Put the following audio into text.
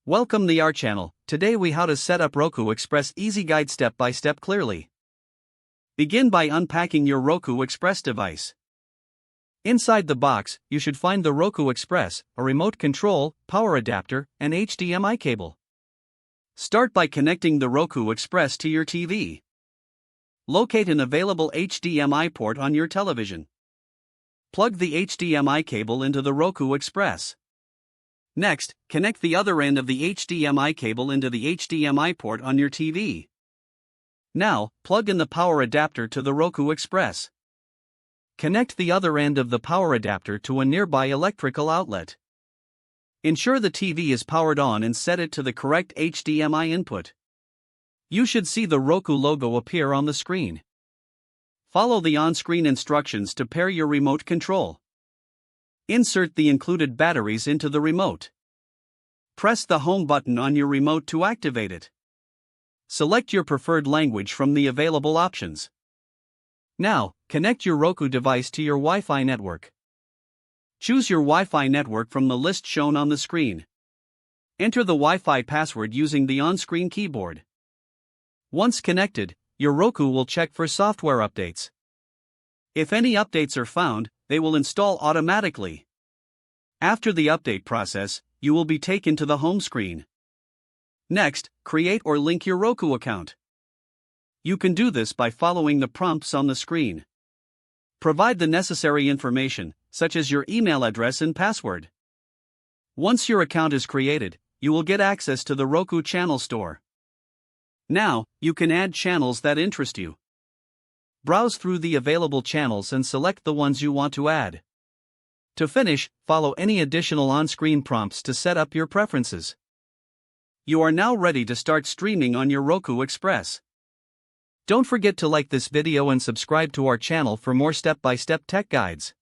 Welcome to our channel. Today we how to set up Roku Express easy guide step by step clearly. Begin by unpacking your Roku Express device. Inside the box, you should find the Roku Express, a remote control, power adapter, and HDMI cable. Start by connecting the Roku Express to your TV. Locate an available HDMI port on your television. Plug the HDMI cable into the Roku Express. Next, connect the other end of the HDMI cable into the HDMI port on your TV. Now, plug in the power adapter to the Roku Express. Connect the other end of the power adapter to a nearby electrical outlet. Ensure the TV is powered on and set it to the correct HDMI input. You should see the Roku logo appear on the screen. Follow the on-screen instructions to pair your remote control. Insert the included batteries into the remote. Press the home button on your remote to activate it. Select your preferred language from the available options. Now, connect your Roku device to your Wi-Fi network. Choose your Wi-Fi network from the list shown on the screen. Enter the Wi-Fi password using the on-screen keyboard. Once connected, your Roku will check for software updates. If any updates are found, they will install automatically. After the update process, you will be taken to the home screen. Next, create or link your Roku account. You can do this by following the prompts on the screen. Provide the necessary information, such as your email address and password. Once your account is created, you will get access to the Roku channel store. Now, you can add channels that interest you. Browse through the available channels and select the ones you want to add. To finish, follow any additional on-screen prompts to set up your preferences. You are now ready to start streaming on your Roku Express. Don't forget to like this video and subscribe to our channel for more step-by-step tech guides.